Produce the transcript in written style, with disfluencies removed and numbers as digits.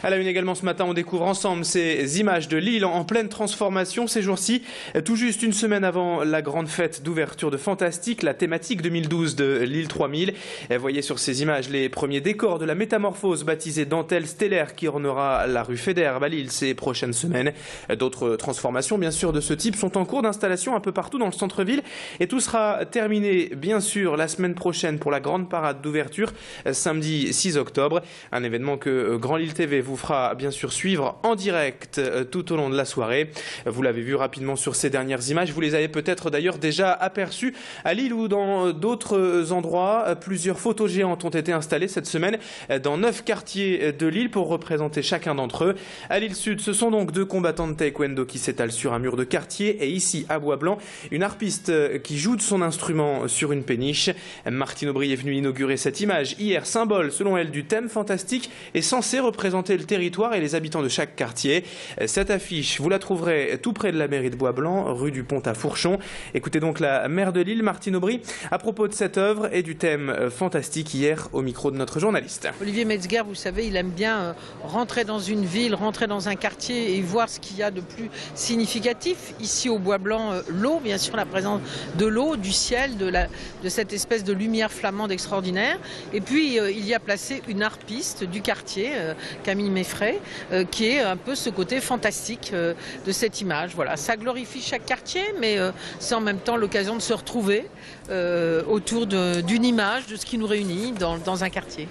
À la une également ce matin, on découvre ensemble ces images de Lille en pleine transformation ces jours-ci. Tout juste une semaine avant la grande fête d'ouverture de Fantastique, la thématique 2012 de Lille 3000. Voyez sur ces images les premiers décors de la métamorphose baptisée dentelle stellaire qui ornera la rue Faidherbe à Lille ces prochaines semaines. D'autres transformations bien sûr de ce type sont en cours d'installation un peu partout dans le centre-ville. Et tout sera terminé bien sûr la semaine prochaine pour la grande parade d'ouverture samedi 6 octobre. Un événement que Grand Lille TV vous fera bien sûr suivre en direct tout au long de la soirée. Vous l'avez vu rapidement sur ces dernières images. Vous les avez peut-être d'ailleurs déjà aperçues à Lille ou dans d'autres endroits. Plusieurs photos géantes ont été installées cette semaine dans 9 quartiers de Lille pour représenter chacun d'entre eux. À Lille Sud, ce sont donc 2 combattants de taekwondo qui s'étalent sur un mur de quartier et ici à Bois-Blanc, une harpiste qui joue de son instrument sur une péniche. Martine Aubry est venue inaugurer cette image hier, symbole selon elle du thème fantastique et censé représenter le territoire et les habitants de chaque quartier. Cette affiche, vous la trouverez tout près de la mairie de Bois-Blanc, rue du Pont à Fourchon. Écoutez donc la maire de Lille, Martine Aubry, à propos de cette œuvre et du thème fantastique hier au micro de notre journaliste. Olivier Metzger, vous savez, il aime bien rentrer dans une ville, rentrer dans un quartier et voir ce qu'il y a de plus significatif. Ici au Bois-Blanc, l'eau, bien sûr, la présence de l'eau, du ciel, de cette espèce de lumière flamande extraordinaire. Et puis, il y a placé une harpiste du quartier, Camille Meffray, qui est un peu ce côté fantastique de cette image. Voilà, ça glorifie chaque quartier, mais c'est en même temps l'occasion de se retrouver autour d'une image, de ce qui nous réunit dans un quartier.